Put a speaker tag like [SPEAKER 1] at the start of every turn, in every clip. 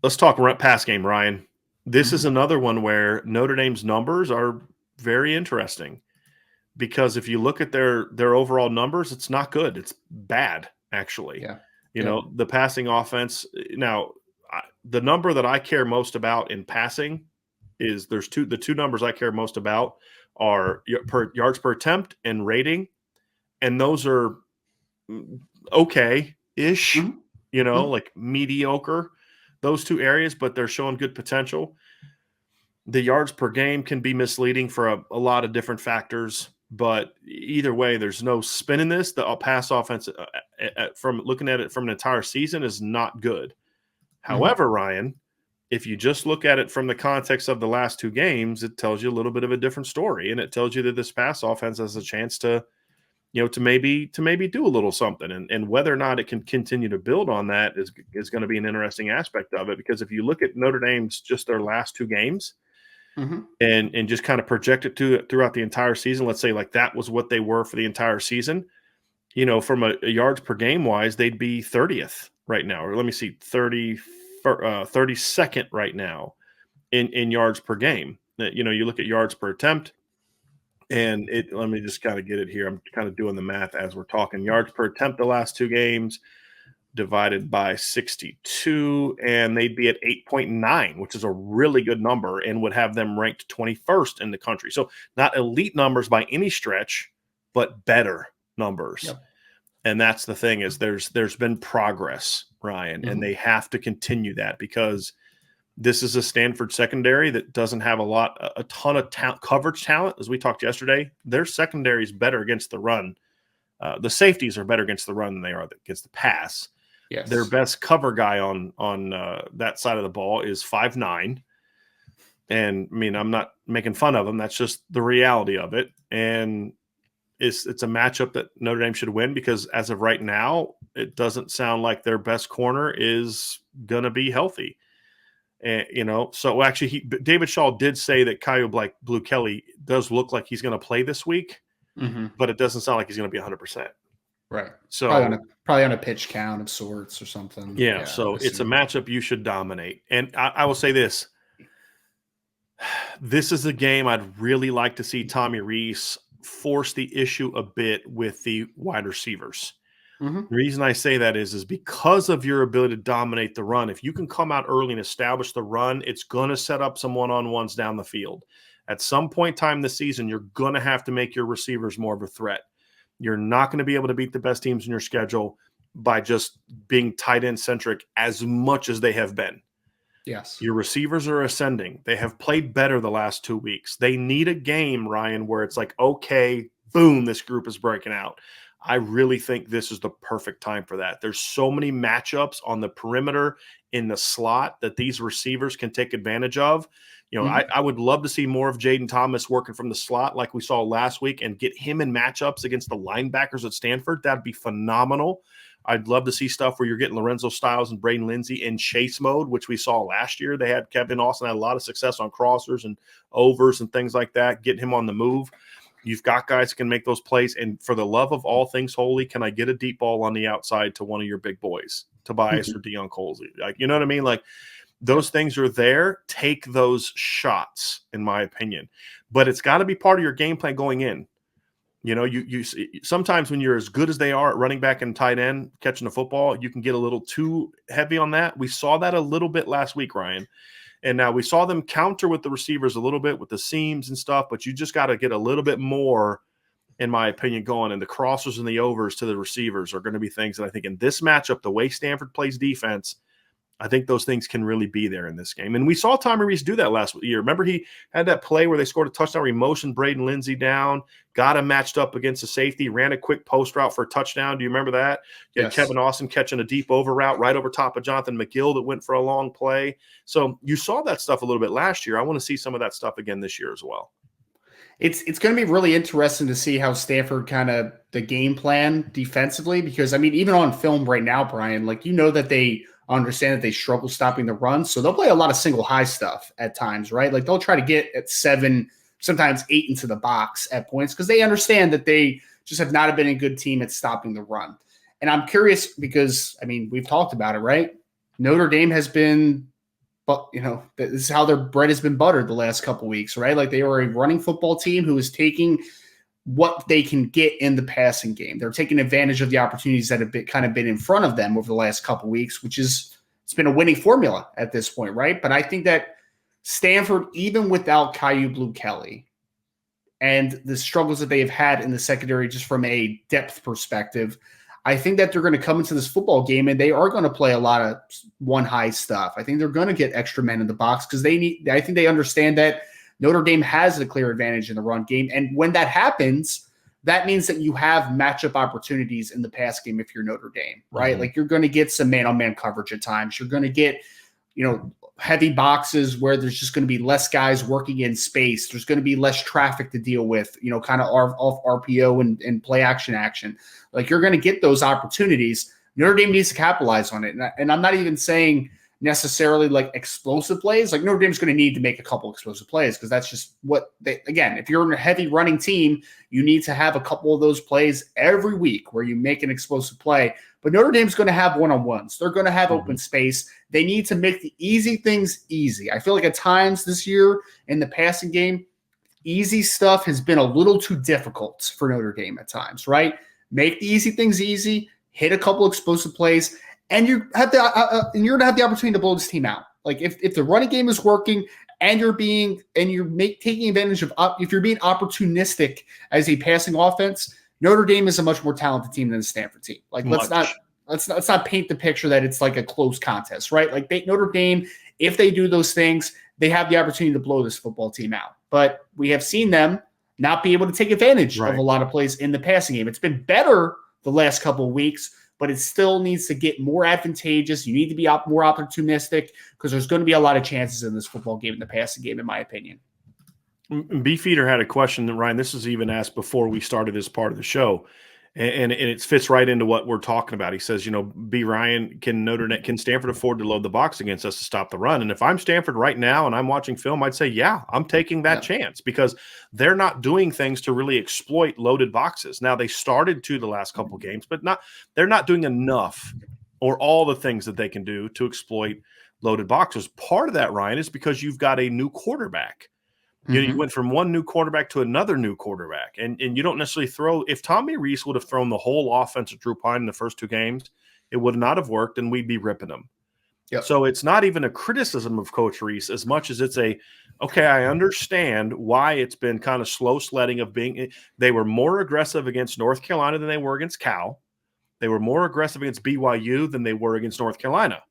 [SPEAKER 1] let's talk pass game, Ryan. This is another one where Notre Dame's numbers are very interesting because if you look at their overall numbers, it's not good. It's bad, actually.
[SPEAKER 2] Yeah.
[SPEAKER 1] The passing offense. Now, the number that I care most about in passing is the two numbers I care most about are yards per attempt and rating, and those are okay-ish, like mediocre, those two areas, but they're showing good potential. The yards per game can be misleading for a lot of different factors, but either way, there's no spin in this. The pass offense, from looking at it from an entire season, is not good. However, Ryan, if you just look at it from the context of the last two games, it tells you a little bit of a different story, and it tells you that this pass offense has a chance to maybe do a little something, and whether or not it can continue to build on that is going to be an interesting aspect of it. Because if you look at Notre Dame's just their last two games, and just kind of project it throughout the entire season, let's say like that was what they were for the entire season, from a yards per game wise, they'd be 30th right now, or let me see, 32nd right now in yards per game. You look at yards per attempt, and let me just kind of get it here. I'm kind of doing the math as we're talking. Yards per attempt the last two games divided by 62, and they'd be at 8.9, which is a really good number and would have them ranked 21st in the country. So not elite numbers by any stretch, but better numbers. Yep. And that's the thing, is there's been progress, Ryan, and they have to continue that, because this is a Stanford secondary that doesn't have a ton of coverage talent. As we talked yesterday, their secondary is better against the run. The safeties are better against the run than they are against the pass.
[SPEAKER 2] Yes.
[SPEAKER 1] Their best cover guy on that side of the ball is 5'9". And I mean, I'm not making fun of him. That's just the reality of it. And it's a matchup that Notre Dame should win, because as of right now, it doesn't sound like their best corner is going to be healthy. And, so actually David Shaw did say that Kyle Blue Kelly does look like he's going to play this week, but it doesn't sound like he's going to be 100%.
[SPEAKER 2] Right.
[SPEAKER 1] So
[SPEAKER 2] probably on a pitch count of sorts or something.
[SPEAKER 1] Yeah. So it's a matchup you should dominate. And I will say this. This is a game I'd really like to see Tommy Rees force the issue a bit with the wide receivers. The reason I say that is because of your ability to dominate the run. If you can come out early and establish the run, it's going to set up some one-on-ones down the field. At some point in time this season, you're going to have to make your receivers more of a threat. You're not going to be able to beat the best teams in your schedule by just being tight end centric as much as they have been.
[SPEAKER 2] Yes.
[SPEAKER 1] Your receivers are ascending. They have played better the last 2 weeks. They need a game, Ryan, where it's like, okay, boom, this group is breaking out. I really think this is the perfect time for that. There's so many matchups on the perimeter in the slot that these receivers can take advantage of. I would love to see more of Jaden Thomas working from the slot like we saw last week, and get him in matchups against the linebackers at Stanford. That'd be phenomenal. I'd love to see stuff where you're getting Lorenzo Styles and Braden Lindsey in chase mode, which we saw last year. They had Kevin Austin had a lot of success on crossers and overs and things like that, getting him on the move. You've got guys who can make those plays. And for the love of all things holy, can I get a deep ball on the outside to one of your big boys, Tobias or Deion Colsey? Like, you know what I mean? Like, those things are there. Take those shots, in my opinion. But it's got to be part of your game plan going in. You sometimes when you're as good as they are at running back and tight end catching the football, you can get a little too heavy on that. We saw that a little bit last week, Ryan. And now we saw them counter with the receivers a little bit with the seams and stuff, but you just got to get a little bit more, in my opinion, going. And the crossers and the overs to the receivers are going to be things that I think in this matchup, the way Stanford plays defense, I think those things can really be there in this game. And we saw Tommy Rees do that last year. Remember, he had that play where they scored a touchdown where he motioned Braden Lindsey down, got him matched up against a safety, ran a quick post route for a touchdown. Do you remember that? You had Kevin Austin catching a deep over route right over top of Jonathan McGill that went for a long play. So you saw that stuff a little bit last year. I want to see some of that stuff again this year as well.
[SPEAKER 2] It's going to be really interesting to see how Stanford kind of the game plan defensively, because, I mean, even on film right now, Brian, like, that they understand that they struggle stopping the run. So they'll play a lot of single high stuff at times, right? Like, they'll try to get at 7, sometimes 8 into the box at points, because they understand that they just have not been a good team at stopping the run. And I'm curious because, I mean, we've talked about it, right? Notre Dame has been but this is how their bread has been buttered the last couple weeks, right? Like they were a running football team who is taking what they can get in the passing game. They're taking advantage of the opportunities that have been in front of them over the last couple weeks, which is it's been a winning formula at this point, right? But I think that Stanford, even without Caillou Blue Kelly and the struggles that they have had in the secondary, just from a depth perspective, I think that they're going to come into this football game and they are going to play a lot of one high stuff. I think they're going to get extra men in the box because I think they understand that Notre Dame has a clear advantage in the run game. And when that happens, that means that you have matchup opportunities in the pass game if you're Notre Dame, right?
[SPEAKER 1] Mm-hmm.
[SPEAKER 2] Like you're going to get some man-on-man coverage at times. You're going to get, heavy boxes where there's just going to be less guys working in space. There's going to be less traffic to deal with, kind of off RPO and play action. Like you're going to get those opportunities. Notre Dame needs to capitalize on it. And I'm not even saying necessarily like explosive plays. Like Notre Dame's going to need to make a couple explosive plays because that's just what again, if you're a heavy running team, you need to have a couple of those plays every week where you make an explosive play. But Notre Dame's going to have one-on-ones. They're going to have open space. They need to make the easy things easy. I feel like at times this year in the passing game, easy stuff has been a little too difficult for Notre Dame at times, right? Make the easy things easy, hit a couple explosive plays, and you have and you're gonna have the opportunity to blow this team out. Like if the running game is working and you're taking advantage of if you're being opportunistic as a passing offense, Notre Dame is a much more talented team than the Stanford team. Like let's not paint the picture that it's like a close contest, right? Like Notre Dame, if they do those things, they have the opportunity to blow this football team out. But we have seen them not be able to take advantage of a lot of plays in the passing game. It's been better the last couple of weeks, but it still needs to get more advantageous. You need to be more opportunistic because there's going to be a lot of chances in this football game, in the passing game, in my opinion.
[SPEAKER 1] Beefeater had a question that, Ryan, this was even asked before we started this part of the show, and it fits right into what we're talking about. He says, Ryan, can Stanford afford to load the box against us to stop the run? And if I'm Stanford right now and I'm watching film, I'd say, yeah, I'm taking that chance because they're not doing things to really exploit loaded boxes. Now, they started to the last couple games, but they're not doing enough or all the things that they can do to exploit loaded boxes. Part of that, Ryan, is because you've got a new quarterback. You went from one new quarterback to another new quarterback, and you don't necessarily throw – if Tommy Rees would have thrown the whole offense at Drew Pine in the first two games, it would not have worked, and we'd be ripping them. Yep. So it's not even a criticism of Coach Rees as much as it's okay, I understand why it's been kind of slow sledding of being – they were more aggressive against North Carolina than they were against Cal. They were more aggressive against BYU than they were against North Carolina.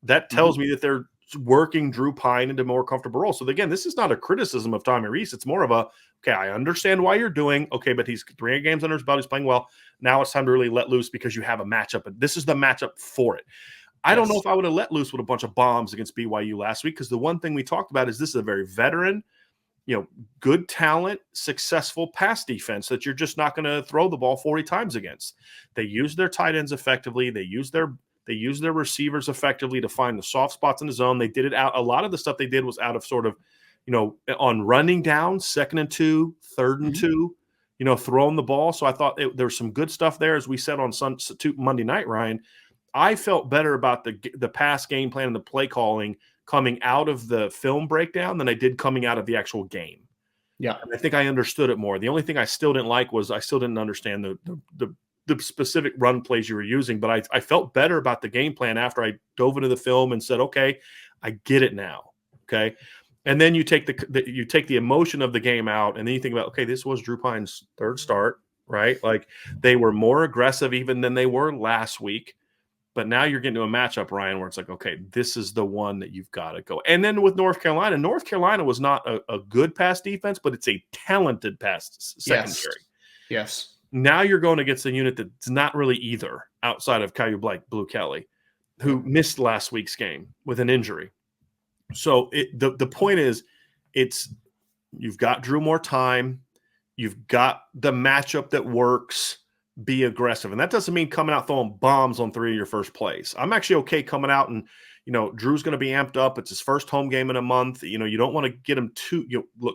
[SPEAKER 1] That tells me that they're – working Drew Pine into more comfortable roles. So again, this is not a criticism of Tommy Rees. It's more of okay, I understand why you're doing, okay, but he's 3 games under his belt. He's playing well. Now it's time to really let loose because you have a matchup. And this is the matchup for it. I don't know if I would have let loose with a bunch of bombs against BYU last week because the one thing we talked about is this is a very veteran, good talent, successful pass defense that you're just not going to throw the ball 40 times against. They use their tight ends effectively. They use their receivers effectively to find the soft spots in the zone. They did it out. A lot of the stuff they did was out of sort of, on running down, 2nd and 2, 3rd and 2, throwing the ball. So I thought there was some good stuff there. As we said on Monday night, Ryan, I felt better about the pass game plan and the play calling coming out of the film breakdown than I did coming out of the actual game. Yeah. And I think I understood it more. The only thing I still didn't like was I still didn't understand the specific run plays you were using, but I felt better about the game plan after I dove into the film and said, okay, I get it now. Okay. And then you take the emotion of the game out and then you think about, okay, this was Drew Pine's 3rd start, right? Like they were more aggressive even than they were last week, but now you're getting to a matchup, Ryan, where it's like, okay, this is the one that you've got to go. And then with North Carolina was not a good pass defense, but it's a talented pass secondary.
[SPEAKER 2] Yes.
[SPEAKER 1] Now you're going against a unit that's not really either outside of Caillou Blue Kelly, who missed last week's game with an injury. So the point is you've got Drew more time. You've got the matchup that works. Be aggressive. And that doesn't mean coming out throwing bombs on 3 of your first plays. I'm actually okay coming out and, Drew's going to be amped up. It's his first home game in a month. You don't want to get him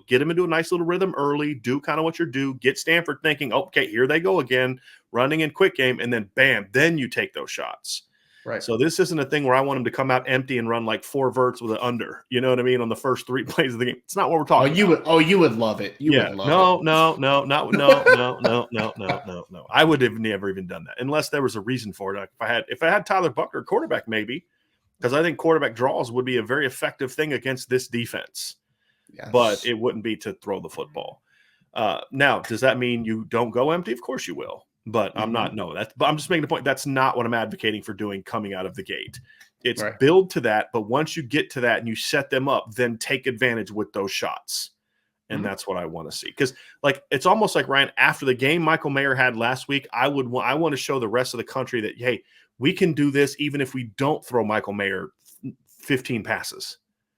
[SPEAKER 1] get him into a nice little rhythm early, do kind of what you're due, get Stanford thinking, okay, here they go again, running in quick game, and then bam, then you take those shots.
[SPEAKER 2] Right.
[SPEAKER 1] So this isn't a thing where I want him to come out empty and run like 4 verts with an under. You know what I mean? On the first 3 plays of the game. It's not what we're
[SPEAKER 2] Oh,
[SPEAKER 1] talking about.
[SPEAKER 2] you would love it. You would love
[SPEAKER 1] No,
[SPEAKER 2] it.
[SPEAKER 1] no, no, no, no, no, no, no, no, no, no. I would have never even done that unless there was a reason for it. If I had Tyler Buckner quarterback, maybe, because I think quarterback draws would be a very effective thing against this defense.
[SPEAKER 2] Yes.
[SPEAKER 1] But it wouldn't be to throw the football. Now, does that mean you don't go empty? Of course you will. But I'm not. No, but I'm just making the point. That's not what I'm advocating for doing coming out of the gate. It's build to that. But once you get to that and you set them up, then take advantage with those shots. And that's what I want to see. Because like it's almost like, Ryan, after the game Michael Mayer had last week, I want to show the rest of the country that, hey, we can do this even if we don't throw Michael Mayer 15 passes.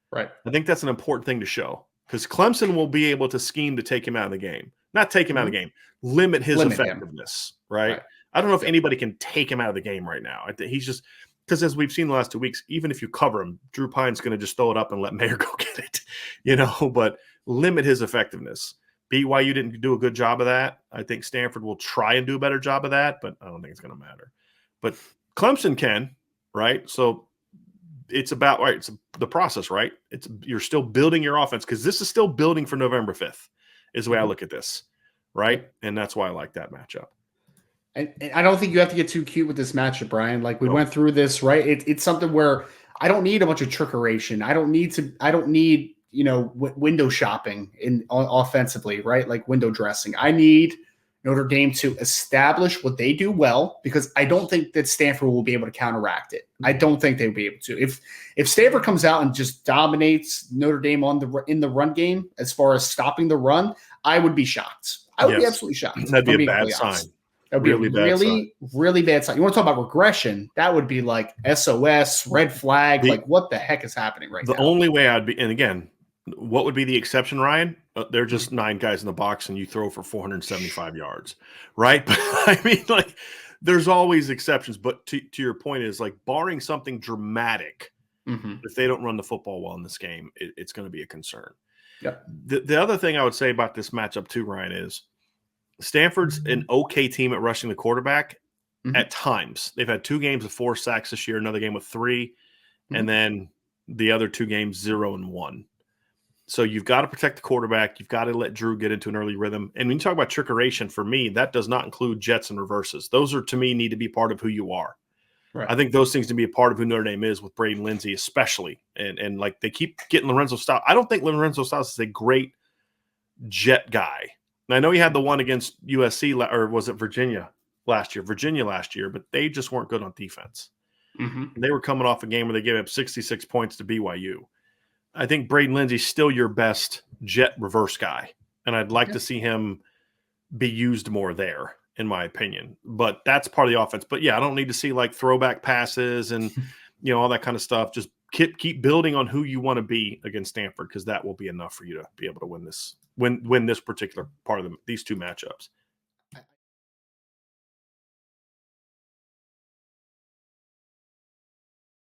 [SPEAKER 2] Right.
[SPEAKER 1] I think that's an important thing to show. Because Clemson will be able to scheme to take him out of the game. Not take him out of the game. Limit his effectiveness, right? I don't know if anybody can take him out of the game right now. I think he's just – because as we've seen the last 2 weeks, even if you cover him, Drew Pine's going to just throw it up and let Mayer go get it, but limit his effectiveness. BYU didn't do a good job of that. I think Stanford will try and do a better job of that, but I don't think it's going to matter. But Clemson can, right? So – it's about it's the process, right? You're still building your offense because this is still building for November 5th is the way I look at this, right? And that's why I like that matchup.
[SPEAKER 2] And I don't think you have to get too cute with this matchup, Brian. Like we went through this, right? It's something where I don't need a bunch of trickeration. I don't need window shopping offensively, right? Like window dressing. I need Notre Dame to establish what they do well, because I don't think that Stanford will be able to counteract it. I don't think they'll be able to. If Stanford comes out and just dominates Notre Dame in the run game as far as stopping the run, I would be shocked. I would be absolutely shocked.
[SPEAKER 1] That'd be a bad sign.
[SPEAKER 2] That would be a really bad sign. You want to talk about regression? That would be like SOS, red flag. Like what the heck is happening right now?
[SPEAKER 1] The only way I'd be, and again, what would be the exception, Ryan? They're just 9 guys in the box and you throw for 475 yards, right? But I mean, like, there's always exceptions. But to your point is, like, barring something dramatic, if they don't run the football well in this game, it's going to be a concern.
[SPEAKER 2] Yep.
[SPEAKER 1] The other thing I would say about this matchup too, Ryan, is Stanford's an okay team at rushing the quarterback at times. They've had 2 games of 4 sacks this year, another game with 3, and then the other 2 games 0 and 1. So you've got to protect the quarterback. You've got to let Drew get into an early rhythm. And when you talk about trickeration, for me, that does not include jets and reverses. Those are, to me, need to be part of who you are. Right. I think those things need to be a part of who Notre Dame is with Braden Lindsey, especially. And like they keep getting Lorenzo Styles. I don't think Lorenzo Styles is a great jet guy. And I know he had the one against USC, or was it Virginia last year, but they just weren't good on defense. They were coming off a game where they gave up 66 points to BYU. I think Braden Lindsey's still your best jet reverse guy, and I'd like to see him be used more there, in my opinion. But that's part of the offense. But, yeah, I don't need to see, like, throwback passes and, all that kind of stuff. Just keep building on who you want to be against Stanford, because that will be enough for you to be able to win this particular part of these 2 matchups.